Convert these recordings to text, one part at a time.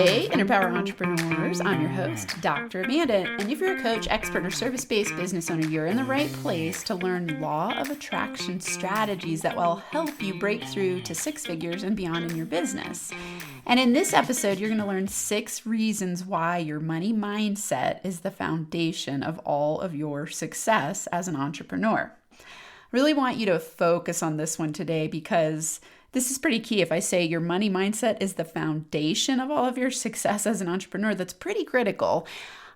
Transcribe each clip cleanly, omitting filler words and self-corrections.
Hey, Inner Power Entrepreneurs. I'm your host, Dr. Amanda. And if you're a coach, expert, or service-based business owner, you're in the right place to learn law of attraction strategies that will help you break through to six figures and beyond in your business. And in this episode, you're going to learn 6 reasons why your money mindset is the foundation of all of your success as an entrepreneur. I really want you to focus on this one today because this is pretty key. If I say your money mindset is the foundation of all of your success as an entrepreneur, that's pretty critical.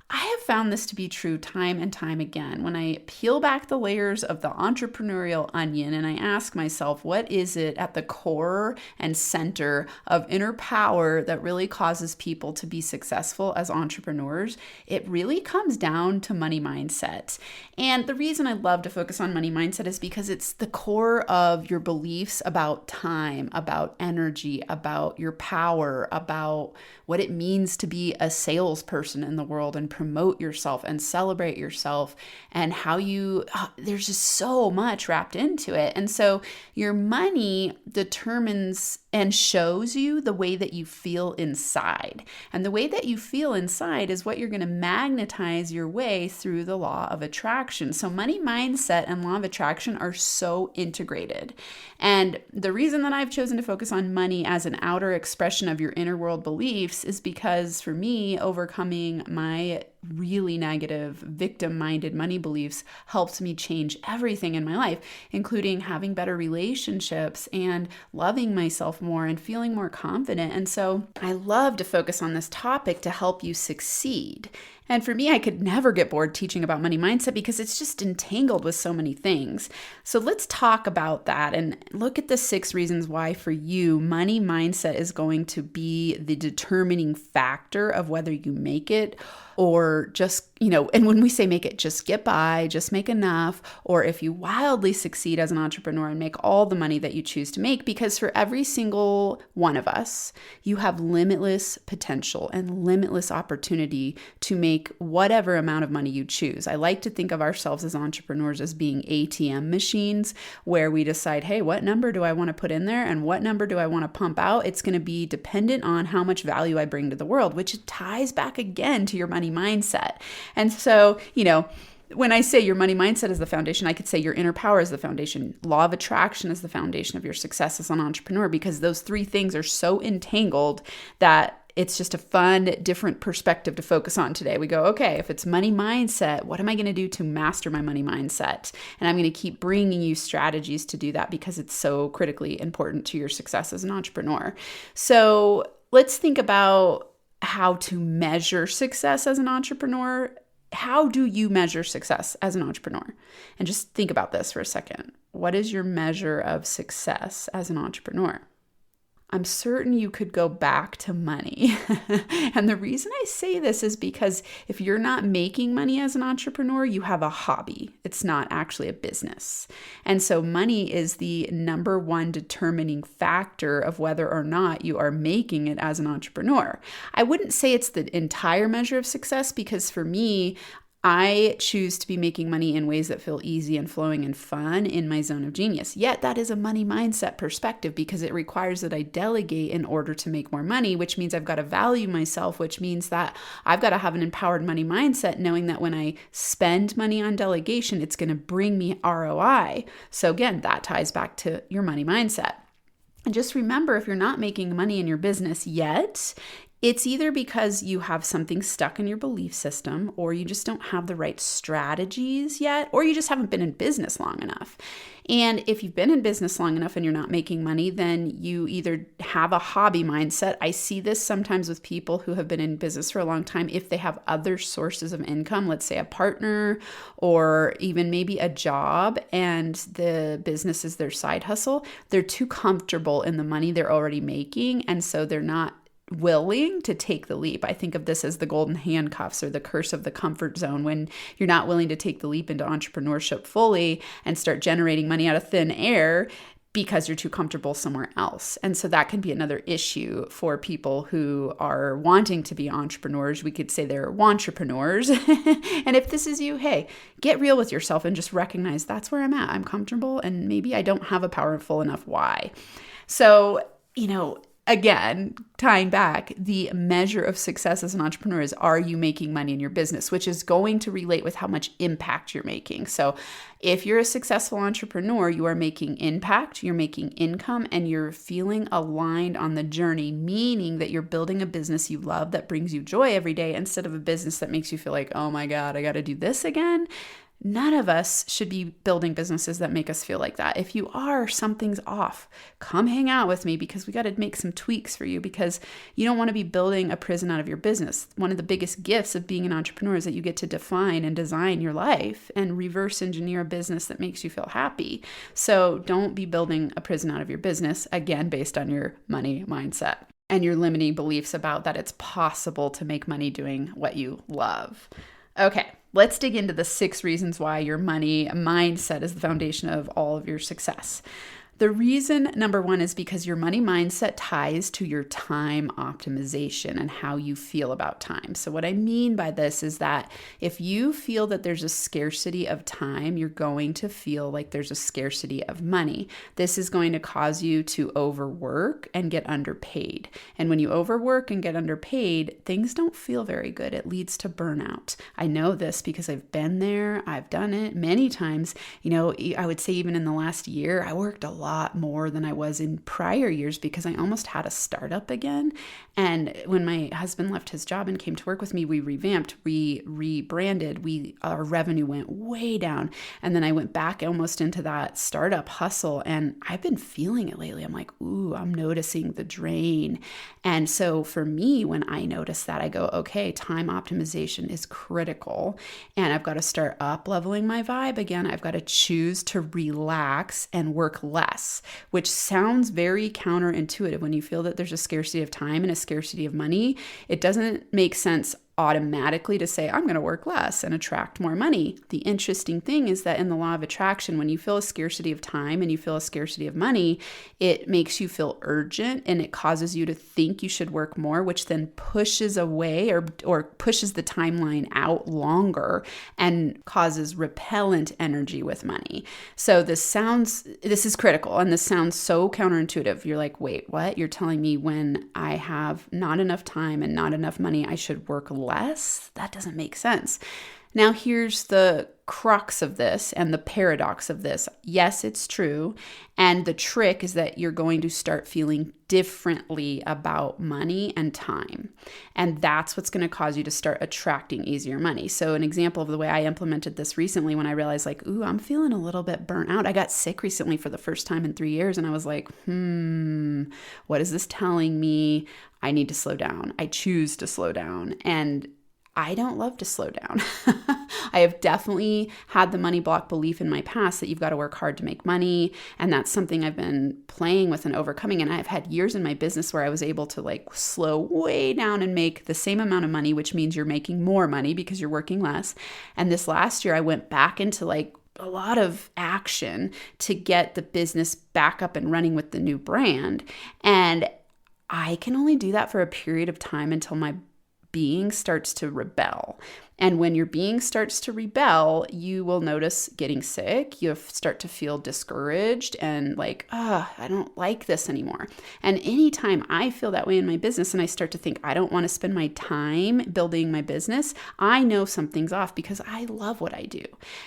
I have found this to be true time and time again. When I peel back the layers of the entrepreneurial onion and I ask myself, what is it at the core and center of inner power that really causes people to be successful as entrepreneurs? It really comes down to money mindset. And the reason I love to focus on money mindset is because it's the core of your beliefs about time, about energy, about your power, about what it means to be a salesperson in the world and promote yourself and celebrate yourself, and how there's just so much wrapped into it. And so your money determines and shows you the way that you feel inside. And the way that you feel inside is what you're going to magnetize your way through the law of attraction. So money mindset and law of attraction are so integrated. And the reason that I've chosen to focus on money as an outer expression of your inner world beliefs is because for me, overcoming my really negative, victim-minded money beliefs helps me change everything in my life, including having better relationships and loving myself more and feeling more confident. And so I love to focus on this topic to help you succeed. And for me, I could never get bored teaching about money mindset because it's just entangled with so many things. So let's talk about that and look at the 6 reasons why for you, money mindset is going to be the determining factor of whether you make it or just, and when we say make it, just get by, just make enough, or if you wildly succeed as an entrepreneur and make all the money that you choose to make, because for every single one of us, you have limitless potential and limitless opportunity to make whatever amount of money you choose. I like to think of ourselves as entrepreneurs as being ATM machines where we decide, hey, what number do I want to put in there and what number do I want to pump out? It's going to be dependent on how much value I bring to the world, which ties back again to your money mindset. And so, when I say your money mindset is the foundation, I could say your inner power is the foundation. Law of attraction is the foundation of your success as an entrepreneur, because those 3 things are so entangled that it's just a fun, different perspective to focus on today. We go, okay, if it's money mindset, what am I going to do to master my money mindset? And I'm going to keep bringing you strategies to do that because it's so critically important to your success as an entrepreneur. So let's think about how to measure success as an entrepreneur. How do you measure success as an entrepreneur? And just think about this for a second. What is your measure of success as an entrepreneur? I'm certain you could go back to money. And the reason I say this is because if you're not making money as an entrepreneur, you have a hobby. It's not actually a business. And so money is the number one determining factor of whether or not you are making it as an entrepreneur. I wouldn't say it's the entire measure of success because for me, I choose to be making money in ways that feel easy and flowing and fun in my zone of genius. Yet that is a money mindset perspective because it requires that I delegate in order to make more money, which means I've got to value myself, which means that I've got to have an empowered money mindset, knowing that when I spend money on delegation, it's going to bring me ROI. So again, that ties back to your money mindset. And just remember, if you're not making money in your business yet, it's either because you have something stuck in your belief system, or you just don't have the right strategies yet, or you just haven't been in business long enough. And if you've been in business long enough and you're not making money, then you either have a hobby mindset. I see this sometimes with people who have been in business for a long time. If they have other sources of income, let's say a partner or even maybe a job, and the business is their side hustle, they're too comfortable in the money they're already making. And so they're not willing to take the leap. I think of this as the golden handcuffs or the curse of the comfort zone, when you're not willing to take the leap into entrepreneurship fully and start generating money out of thin air because you're too comfortable somewhere else. And so that can be another issue for people who are wanting to be entrepreneurs. We could say they're wantrepreneurs. And if this is you, hey, get real with yourself and just recognize that's where I'm at. I'm comfortable and maybe I don't have a powerful enough why. So, again, tying back, the measure of success as an entrepreneur is, are you making money in your business, which is going to relate with how much impact you're making. So if you're a successful entrepreneur, you are making impact, you're making income, and you're feeling aligned on the journey, meaning that you're building a business you love that brings you joy every day instead of a business that makes you feel like, oh my God, I got to do this again. None of us should be building businesses that make us feel like that. If you are, something's off. Come hang out with me because we got to make some tweaks for you, because you don't want to be building a prison out of your business. One of the biggest gifts of being an entrepreneur is that you get to define and design your life and reverse engineer a business that makes you feel happy. So don't be building a prison out of your business, again, based on your money mindset and your limiting beliefs about that it's possible to make money doing what you love. Okay, let's dig into the 6 reasons why your money mindset is the foundation of all of your success. The reason number 1 is because your money mindset ties to your time optimization and how you feel about time. So what I mean by this is that if you feel that there's a scarcity of time, you're going to feel like there's a scarcity of money. This is going to cause you to overwork and get underpaid. And when you overwork and get underpaid, things don't feel very good. It leads to burnout. I know this because I've been there. I've done it many times. I would say even in the last year, I worked a lot more than I was in prior years because I almost had a startup again. And when my husband left his job and came to work with me, we revamped, we rebranded, our revenue went way down. And then I went back almost into that startup hustle. And I've been feeling it lately. I'm like, ooh, I'm noticing the drain. And so for me, when I notice that, I go, okay, time optimization is critical. And I've got to start up leveling my vibe again. I've got to choose to relax and work less, which sounds very counterintuitive. When you feel that there's a scarcity of time and a scarcity of money, it doesn't make sense automatically to say, I'm going to work less and attract more money. The interesting thing is that in the law of attraction, when you feel a scarcity of time and you feel a scarcity of money, it makes you feel urgent and it causes you to think you should work more, which then pushes away or pushes the timeline out longer and causes repellent energy with money. So this is critical, and this sounds so counterintuitive. You're like, wait, what? You're telling me when I have not enough time and not enough money, I should work less? That doesn't make sense. Now, here's the crux of this and the paradox of this. Yes, it's true. And the trick is that you're going to start feeling differently about money and time. And that's what's going to cause you to start attracting easier money. So an example of the way I implemented this recently, when I realized like, ooh, I'm feeling a little bit burnt out. I got sick recently for the first time in 3 years. And I was like, what is this telling me? I need to slow down. I choose to slow down. And I don't love to slow down. I have definitely had the money block belief in my past that you've got to work hard to make money. And that's something I've been playing with and overcoming. And I've had years in my business where I was able to like slow way down and make the same amount of money, which means you're making more money because you're working less. And this last year I went back into like a lot of action to get the business back up and running with the new brand. And I can only do that for a period of time until my being starts to rebel. And when your being starts to rebel, you will notice getting sick. You start to feel discouraged and like, I don't like this anymore. And anytime I feel that way in my business and I start to think I don't want to spend my time building my business, I know something's off because I love what I do.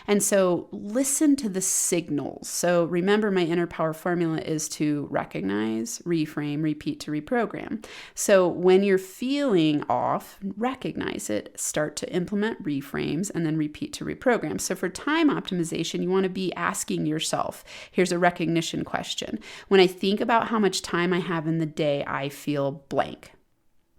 And so listen to the signals. So remember, my inner power formula is to recognize, reframe, repeat to reprogram. So when you're feeling off, recognize it, start to implement reframes, and then repeat to reprogram. So for time optimization, you want to be asking yourself, here's a recognition question. When I think about how much time I have in the day, I feel blank.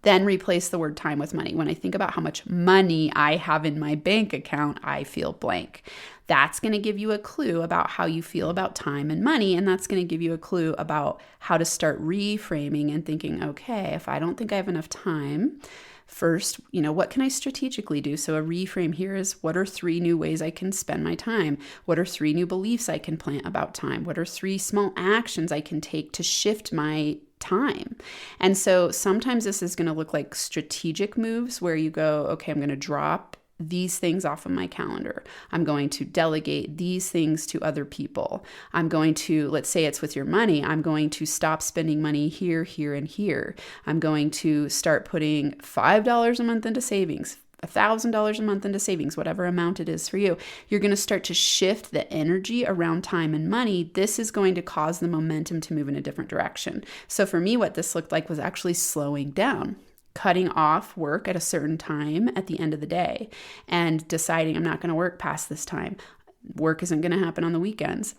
Then replace the word time with money. When I think about how much money I have in my bank account, I feel blank. That's going to give you a clue about how you feel about time and money. And that's going to give you a clue about how to start reframing and thinking, okay, if I don't think I have enough time, first, what can I strategically do? So a reframe here is, what are 3 new ways I can spend my time? What are 3 new beliefs I can plant about time? What are 3 small actions I can take to shift my time? And so sometimes this is going to look like strategic moves where you go, okay, I'm going to drop these things off of my calendar. I'm going to delegate these things to other people. I'm going to, let's say it's with your money, I'm going to stop spending money here, here, and here. I'm going to start putting $5 a month into savings, $1,000 a month into savings, whatever amount it is for you. You're going to start to shift the energy around time and money. This is going to cause the momentum to move in a different direction. So for me, what this looked like was actually slowing down, cutting off work at a certain time at the end of the day and deciding I'm not going to work past this time. Work isn't going to happen on the weekends.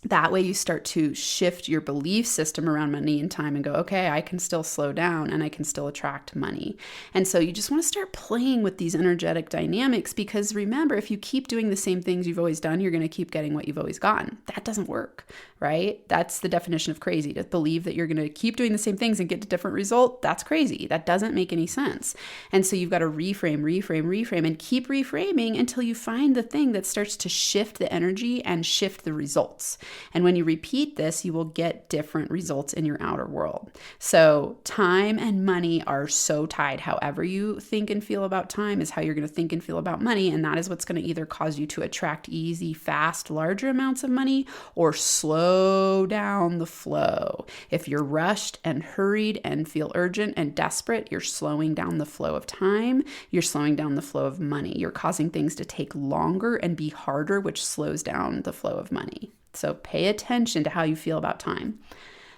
That way you start to shift your belief system around money and time and go, okay, I can still slow down and I can still attract money. And so you just want to start playing with these energetic dynamics, because remember, if you keep doing the same things you've always done, you're going to keep getting what you've always gotten. That doesn't work, right? That's the definition of crazy. To believe that you're going to keep doing the same things and get a different result, that's crazy. That doesn't make any sense. And so you've got to reframe, and keep reframing until you find the thing that starts to shift the energy and shift the results. And when you repeat this, you will get different results in your outer world. So time and money are so tied. However you think and feel about time is how you're going to think and feel about money. And that is what's going to either cause you to attract easy, fast, larger amounts of money, or slow down the flow. If you're rushed and hurried and feel urgent and desperate, you're slowing down the flow of time. You're slowing down the flow of money. You're causing things to take longer and be harder, which slows down the flow of money. So pay attention to how you feel about time.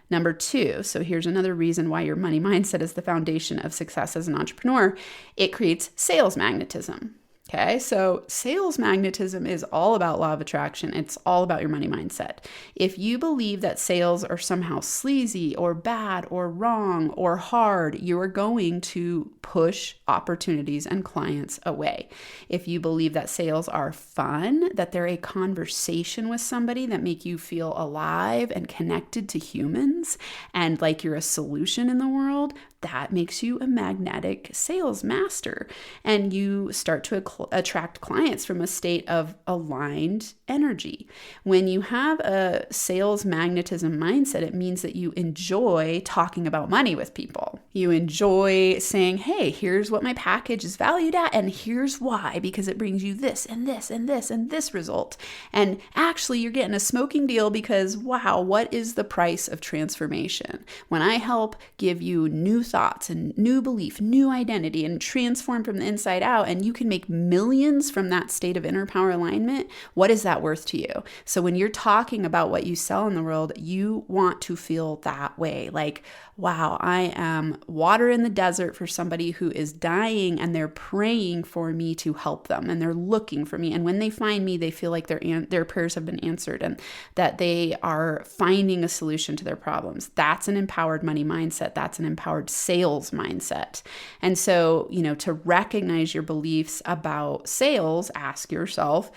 Number 2, so here's another reason why your money mindset is the foundation of success as an entrepreneur. It creates sales magnetism. Okay, so sales magnetism is all about law of attraction. It's all about your money mindset. If you believe that sales are somehow sleazy or bad or wrong or hard, you are going to push opportunities and clients away. If you believe that sales are fun, that they're a conversation with somebody that make you feel alive and connected to humans and like you're a solution in the world, that makes you a magnetic sales master. And you start to attract clients from a state of aligned energy. When you have a sales magnetism mindset, it means that you enjoy talking about money with people. You enjoy saying, hey, here's what my package is valued at, and here's why, because it brings you this and this and this and this result. And actually, you're getting a smoking deal because, wow, what is the price of transformation? When I help give you new thoughts and new belief, new identity, and transform from the inside out, and you can make millions from that state of inner power alignment, what is that worth to you? So when you're talking about what you sell in the world, you want to feel that way. Like, wow, I am water in the desert for somebody who is dying and they're praying for me to help them and they're looking for me. And when they find me, they feel like their prayers have been answered and that they are finding a solution to their problems. That's an empowered money mindset. That's an empowered sales mindset. And so, to recognize your beliefs about sales, ask yourself,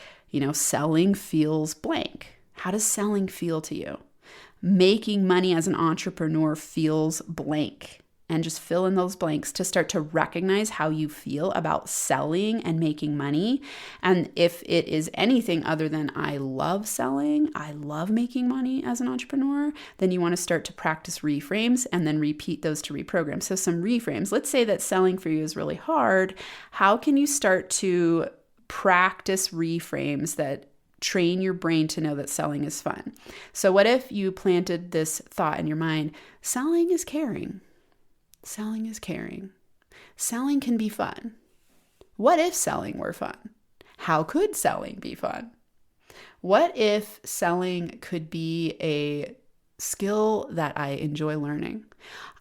selling feels blank. How does selling feel to you? Making money as an entrepreneur feels blank. And just fill in those blanks to start to recognize how you feel about selling and making money. And if it is anything other than I love selling, I love making money as an entrepreneur, then you want to start to practice reframes and then repeat those to reprogram. So some reframes. Let's say that selling for you is really hard. How can you start to practice reframes that train your brain to know that selling is fun? So what if you planted this thought in your mind? Selling is caring. Selling is caring. Selling can be fun. What if selling were fun? How could selling be fun? What if selling could be a skill that I enjoy learning?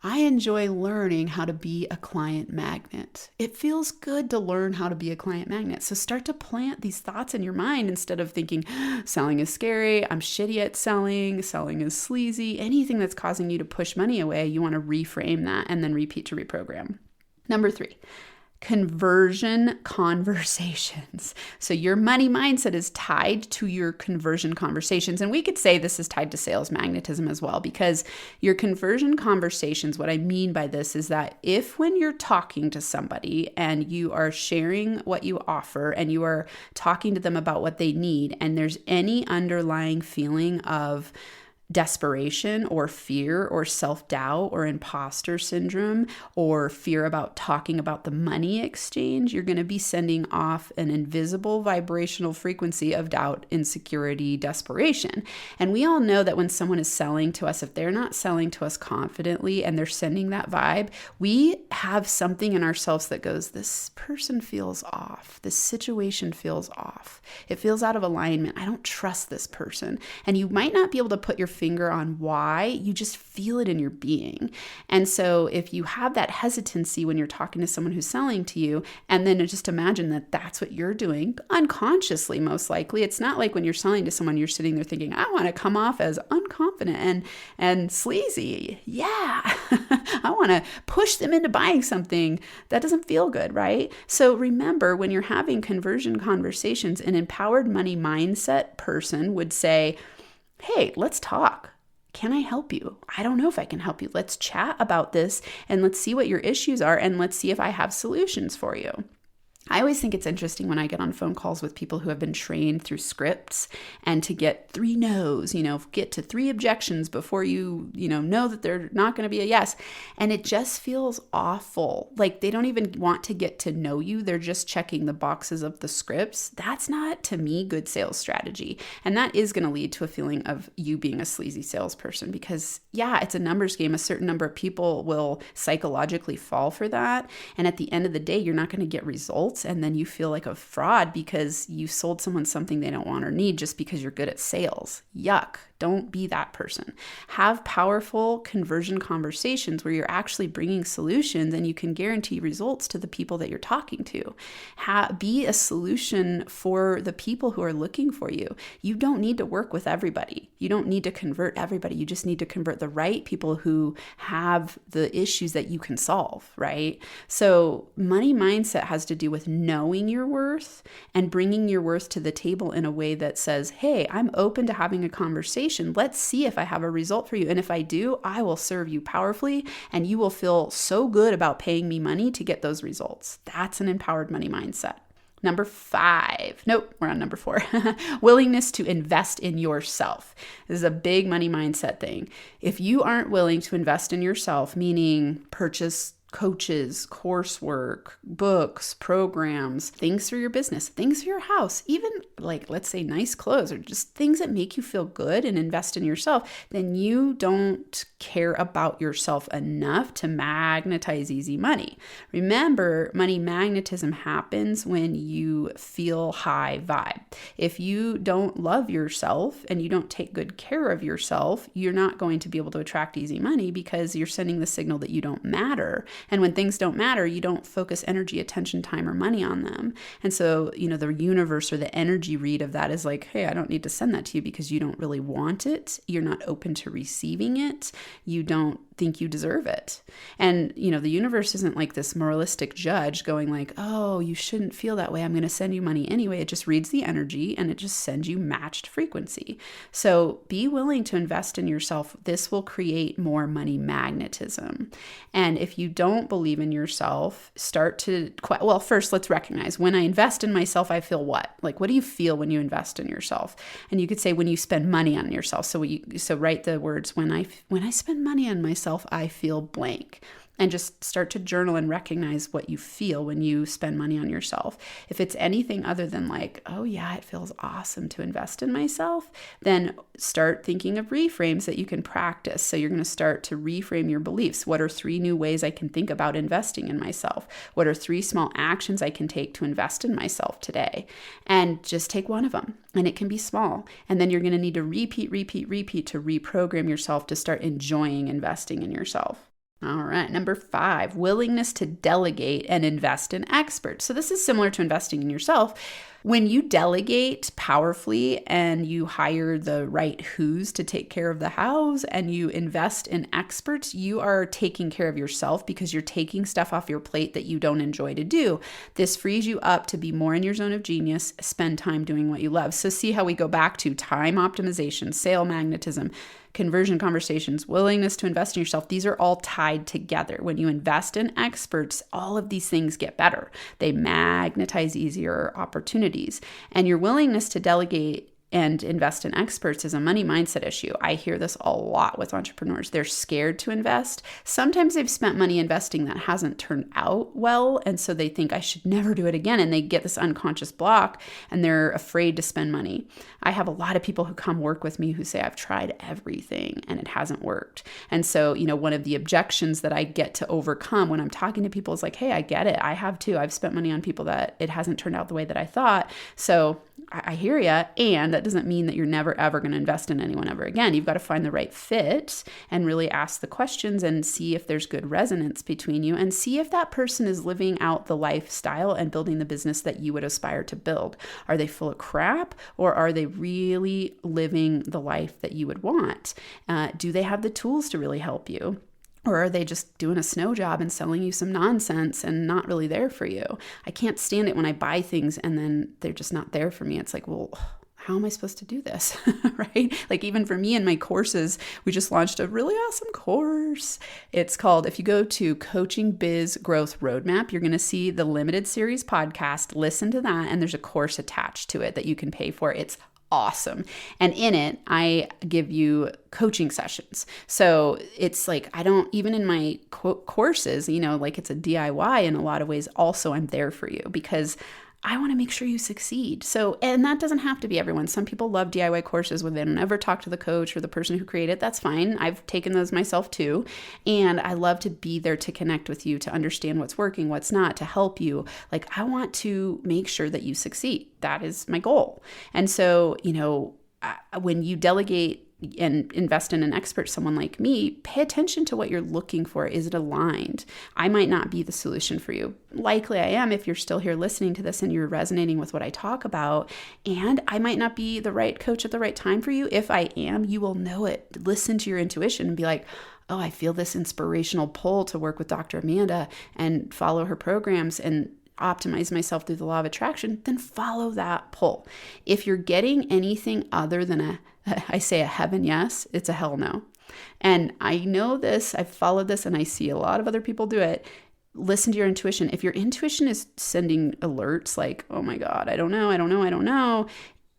I enjoy learning how to be a client magnet. It feels good to learn how to be a client magnet. So start to plant these thoughts in your mind instead of thinking, selling is scary, I'm shitty at selling is sleazy. Anything that's causing you to push money away, you want to reframe that and then repeat to reprogram. Number 3. Conversion conversations. So your money mindset is tied to your conversion conversations. And we could say this is tied to sales magnetism as well, because your conversion conversations, what I mean by this is that if when you're talking to somebody and you are sharing what you offer and you are talking to them about what they need, and there's any underlying feeling of desperation or fear or self-doubt or imposter syndrome or fear about talking about the money exchange, you're going to be sending off an invisible vibrational frequency of doubt, insecurity, desperation. And we all know that when someone is selling to us, if they're not selling to us confidently and they're sending that vibe, we have something in ourselves that goes, this person feels off. This situation feels off. It feels out of alignment. I don't trust this person. And you might not be able to put your finger on why, you just feel it in your being. And so if you have that hesitancy when you're talking to someone who's selling to you, and then just imagine that that's what you're doing unconsciously, most likely. It's not like when you're selling to someone, you're sitting there thinking, I want to come off as unconfident and sleazy. Yeah, I want to push them into buying something. That doesn't feel good, right? So remember, when you're having conversion conversations, an empowered money mindset person would say, hey, let's talk. Can I help you? I don't know if I can help you. Let's chat about this and let's see what your issues are and let's see if I have solutions for you. I always think it's interesting when I get on phone calls with people who have been trained through scripts and to get 3 no's, get to 3 objections before you know that they're not going to be a yes. And it just feels awful. Like they don't even want to get to know you. They're just checking the boxes of the scripts. That's not, to me, good sales strategy. And that is going to lead to a feeling of you being a sleazy salesperson because, yeah, it's a numbers game. A certain number of people will psychologically fall for that. And at the end of the day, you're not going to get results. And then you feel like a fraud because you sold someone something they don't want or need just because you're good at sales. Yuck. Don't be that person. Have powerful conversion conversations where you're actually bringing solutions and you can guarantee results to the people that you're talking to. Be a solution for the people who are looking for you. You don't need to work with everybody. You don't need to convert everybody. You just need to convert the right people who have the issues that you can solve, right? So money mindset has to do with knowing your worth and bringing your worth to the table in a way that says, hey, I'm open to having a conversation. Let's see if I have a result for you. And if I do, I will serve you powerfully and you will feel so good about paying me money to get those results. That's an empowered money mindset. Number 5. Nope, we're on number 4. Willingness to invest in yourself. This is a big money mindset thing. If you aren't willing to invest in yourself, meaning purchase coaches, coursework, books, programs, things for your business, things for your house, even like, let's say nice clothes or just things that make you feel good and invest in yourself, then you don't care about yourself enough to magnetize easy money. Remember, money magnetism happens when you feel high vibe. If you don't love yourself and you don't take good care of yourself, you're not going to be able to attract easy money because you're sending the signal that you don't matter. And when things don't matter, you don't focus energy, attention, time, or money on them. And so, the universe or the energy read of that is like, hey, I don't need to send that to you because you don't really want it. You're not open to receiving it. You don't think you deserve it. And, the universe isn't like this moralistic judge going like, oh, you shouldn't feel that way. I'm going to send you money anyway. It just reads the energy and it just sends you matched frequency. So be willing to invest in yourself. This will create more money magnetism. And if you don't believe in yourself, first let's recognize when I invest in myself, I feel what? Like, what do you feel when you invest in yourself? And you could say when you spend money on yourself. So write the words, when I spend money on myself, I feel blank. And just start to journal and recognize what you feel when you spend money on yourself. If it's anything other than like, oh yeah, it feels awesome to invest in myself, then start thinking of reframes that you can practice. So you're going to start to reframe your beliefs. What are 3 new ways I can think about investing in myself? What are 3 small actions I can take to invest in myself today? And just take one of them. And it can be small. And then you're going to need to repeat to reprogram yourself to start enjoying investing in yourself. All right, number 5, willingness to delegate and invest in experts. So this is similar to investing in yourself. When you delegate powerfully and you hire the right who's to take care of the hows and you invest in experts, you are taking care of yourself because you're taking stuff off your plate that you don't enjoy to do. This frees you up to be more in your zone of genius, spend time doing what you love. So see how we go back to time optimization, sale magnetism, conversion conversations, willingness to invest in yourself. These are all tied together. When you invest in experts, all of these things get better. They magnetize easier opportunities. And your willingness to delegate and invest in experts is a money mindset issue. I hear this a lot with entrepreneurs. They're scared to invest. Sometimes they've spent money investing that hasn't turned out well, and so they think I should never do it again, and they get this unconscious block and they're afraid to spend money. I have a lot of people who come work with me who say I've tried everything and it hasn't worked. And so, one of the objections that I get to overcome when I'm talking to people is like, hey, I get it. I have too. I've spent money on people that it hasn't turned out the way that I thought. So I hear you. And that doesn't mean that you're never, ever going to invest in anyone ever again. You've got to find the right fit and really ask the questions and see if there's good resonance between you and see if that person is living out the lifestyle and building the business that you would aspire to build. Are they full of crap, or are they really living the life that you would want? Do they have the tools to really help you? Or are they just doing a snow job and selling you some nonsense and not really there for you? I can't stand it when I buy things and then they're just not there for me. It's like, well, how am I supposed to do this, right? Like even for me in my courses, we just launched a really awesome course. It's called, if you go to Coaching Biz Growth Roadmap, you're going to see the limited series podcast, listen to that, and there's a course attached to it that you can pay for. It's awesome. And in it, I give you coaching sessions. So it's like, I don't, even in my courses, like it's a DIY in a lot of ways. Also, I'm there for you because I want to make sure you succeed. So, and that doesn't have to be everyone. Some people love DIY courses where they don't ever talk to the coach or the person who created it. That's fine. I've taken those myself too. And I love to be there to connect with you, to understand what's working, what's not, to help you. Like, I want to make sure that you succeed. That is my goal. And so, when you delegate and invest in an expert, someone like me, pay attention to what you're looking for. Is it aligned? I might not be the solution for you. Likely I am if you're still here listening to this and you're resonating with what I talk about. And I might not be the right coach at the right time for you. If I am, you will know it. Listen to your intuition and be like, oh, I feel this inspirational pull to work with Dr. Amanda and follow her programs and optimize myself through the law of attraction, then follow that pull. If you're getting anything other than I say a heaven yes, it's a hell no. And I know this, I've followed this, and I see a lot of other people do it. Listen to your intuition. If your intuition is sending alerts like, oh my God, I don't know,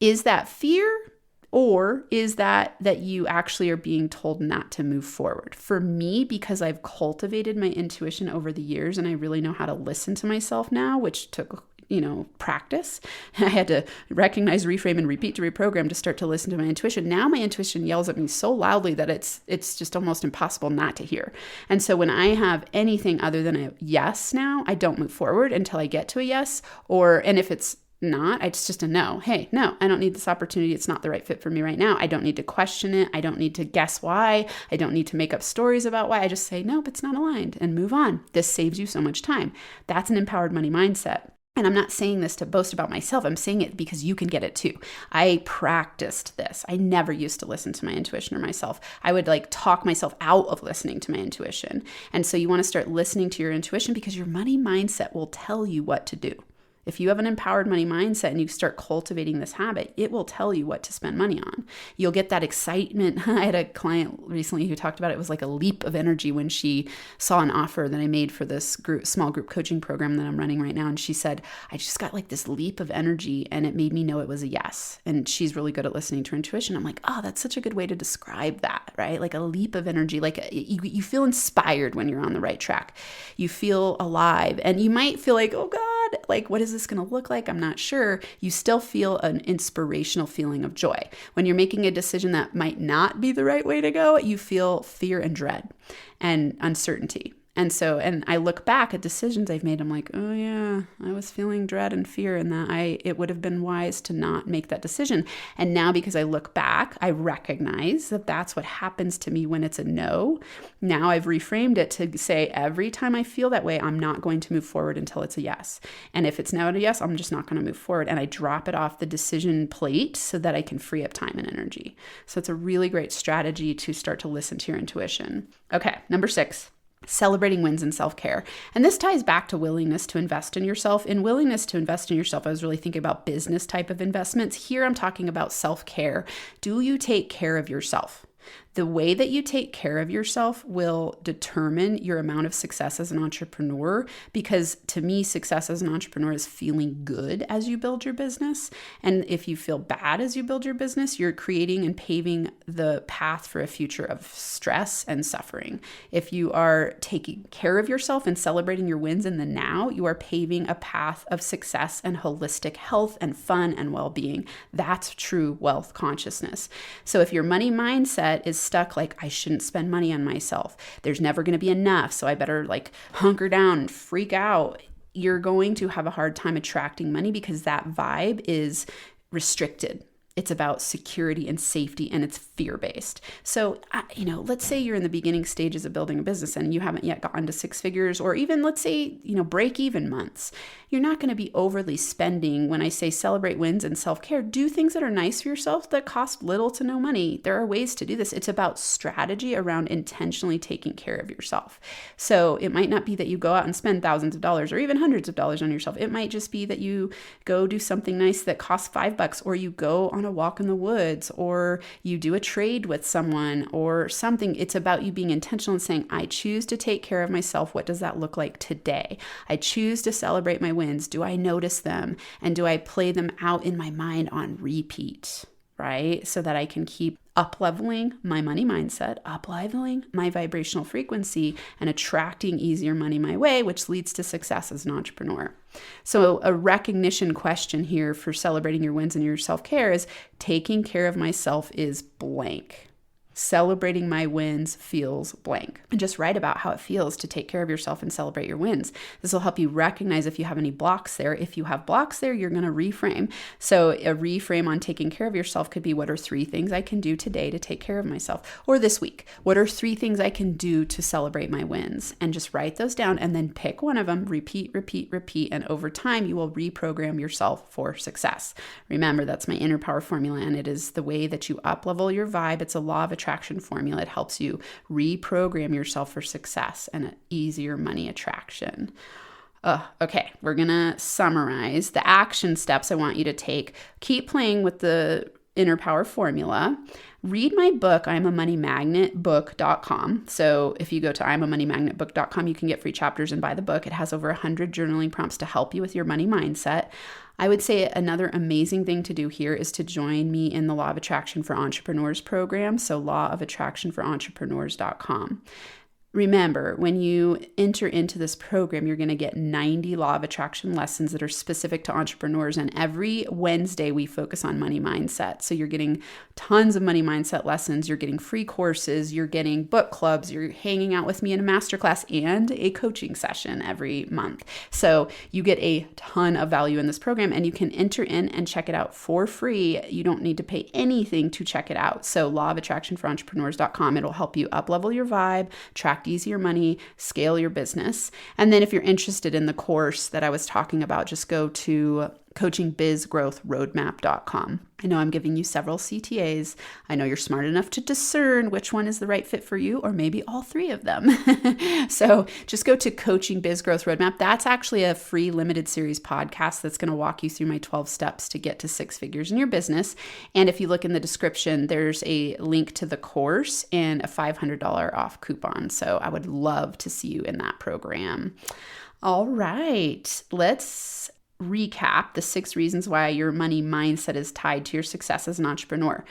is that fear? Or is that you actually are being told not to move forward? For me, because I've cultivated my intuition over the years and I really know how to listen to myself now, which took, practice. I had to recognize, reframe, and repeat to reprogram to start to listen to my intuition. Now my intuition yells at me so loudly that it's just almost impossible not to hear. And so when I have anything other than a yes now, I don't move forward until I get to a yes. And if it's not, it's just a no. Hey, no, I don't need this opportunity. It's not the right fit for me right now. I don't need to question it. I don't need to guess why. I don't need to make up stories about why. I just say, nope, it's not aligned, and move on. This saves you so much time. That's an empowered money mindset. And I'm not saying this to boast about myself. I'm saying it because you can get it too. I practiced this. I never used to listen to my intuition or myself. I would talk myself out of listening to my intuition. And so you want to start listening to your intuition because your money mindset will tell you what to do. If you have an empowered money mindset and you start cultivating this habit, it will tell you what to spend money on. You'll get that excitement. I had a client recently who talked about it was like a leap of energy when she saw an offer that I made for this small group coaching program that I'm running right now. And she said, I just got this leap of energy and it made me know it was a yes. And she's really good at listening to her intuition. I'm like, oh, that's such a good way to describe that, right? Like a leap of energy, you feel inspired when you're on the right track. You feel alive and you might feel like, oh God, what is this going to look like? I'm not sure. You still feel an inspirational feeling of joy. When you're making a decision that might not be the right way to go, you feel fear and dread and uncertainty. And I look back at decisions I've made. I'm like, oh yeah, I was feeling dread and fear and that it would have been wise to not make that decision. And now because I look back, I recognize that that's what happens to me when it's a no. Now I've reframed it to say every time I feel that way, I'm not going to move forward until it's a yes. And if it's now a yes, I'm just not going to move forward. And I drop it off the decision plate so that I can free up time and energy. So it's a really great strategy to start to listen to your intuition. Okay, number 6. Celebrating wins and self-care. And this ties back to willingness to invest in yourself. In willingness to invest in yourself, I was really thinking about business type of investments. Here I'm talking about self-care. Do you take care of yourself? The way that you take care of yourself will determine your amount of success as an entrepreneur, because to me, success as an entrepreneur is feeling good as you build your business. And if you feel bad as you build your business, you're creating and paving the path for a future of stress and suffering. If you are taking care of yourself and celebrating your wins in the now, you are paving a path of success and holistic health and fun and well-being. That's true wealth consciousness. So if your money mindset is stuck like, I shouldn't spend money on myself, there's never going to be enough, so I better like hunker down and freak out, you're going to have a hard time attracting money because that vibe is restricted. It's about security and safety, and it's fear-based. So, let's say you're in the beginning stages of building a business and you haven't yet gotten to six figures, or even let's say, break-even months. You're not going to be overly spending. When I say celebrate wins and self-care, do things that are nice for yourself that cost little to no money. There are ways to do this. It's about strategy around intentionally taking care of yourself. So it might not be that you go out and spend thousands of dollars or even hundreds of dollars on yourself. It might just be that you go do something nice that costs $5, or you go on a walk in the woods, or you do a trade with someone or something. It's about you being intentional and saying, I choose to take care of myself. What does that look like today? I choose to celebrate my wins. Do I notice them? And do I play them out in my mind on repeat, right? So that I can keep up-leveling my money mindset, up-leveling my vibrational frequency, and attracting easier money my way, which leads to success as an entrepreneur. So a recognition question here for celebrating your wins and your self-care is, taking care of myself is blank. Celebrating my wins feels blank. And just write about how it feels to take care of yourself and celebrate your wins. This will help you recognize if you have any blocks there. If you have blocks there, you're going to reframe. So a reframe on taking care of yourself could be, what are 3 things I can do today to take care of myself? Or this week, what are 3 things I can do to celebrate my wins? And just write those down and then pick one of them, repeat. And over time, you will reprogram yourself for success. Remember, that's my inner power formula, and it is the way that you up-level your vibe. It's a law of attraction formula. It helps you reprogram yourself for success and an easier money attraction. Okay, we're going to summarize the action steps I want you to take. Keep playing with the inner power formula. Read my book, I'mAMoneyMagnetBook.com. So if you go to I'mAMoneyMagnetBook.com, you can get free chapters and buy the book. It has over 100 journaling prompts to help you with your money mindset. I would say another amazing thing to do here is to join me in the Law of Attraction for Entrepreneurs program. So lawofattractionforentrepreneurs.com. Remember, when you enter into this program, you're going to get 90 Law of Attraction lessons that are specific to entrepreneurs. And every Wednesday, we focus on money mindset. So you're getting tons of money mindset lessons. You're getting free courses. You're getting book clubs. You're hanging out with me in a masterclass and a coaching session every month. So you get a ton of value in this program, and you can enter in and check it out for free. You don't need to pay anything to check it out. So lawofattractionforentrepreneurs.com. It'll help you up-level your vibe, track easier money, scale your business. And then if you're interested in the course that I was talking about, just go to coachingbizgrowthroadmap.com. I know I'm giving you several CTAs. I know you're smart enough to discern which one is the right fit for you, or maybe all 3 of them. So just go to Coaching Biz Growth Roadmap. That's actually a free limited series podcast that's going to walk you through my 12 steps to get to 6 figures in your business. And if you look in the description, there's a link to the course and a $500 off coupon. So I would love to see you in that program. All right, let's recap the 6 reasons why your money mindset is tied to your success as an entrepreneur.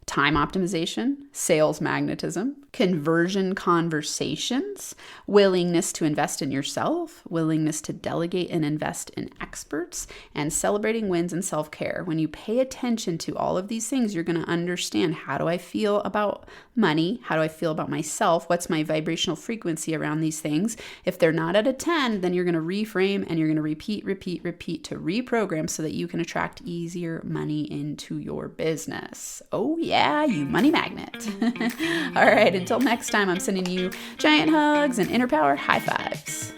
Time optimization, sales magnetism, conversion conversations, willingness to invest in yourself, willingness to delegate and invest in experts, and celebrating wins and self-care. When you pay attention to all of these things, you're going to understand, how do I feel about money? How do I feel about myself? What's my vibrational frequency around these things? If they're not at a 10, then you're going to reframe and you're going to repeat to reprogram so that you can attract easier money into your business. Oh yeah, you money magnet. All right, until next time, I'm sending you giant hugs and inner power high fives.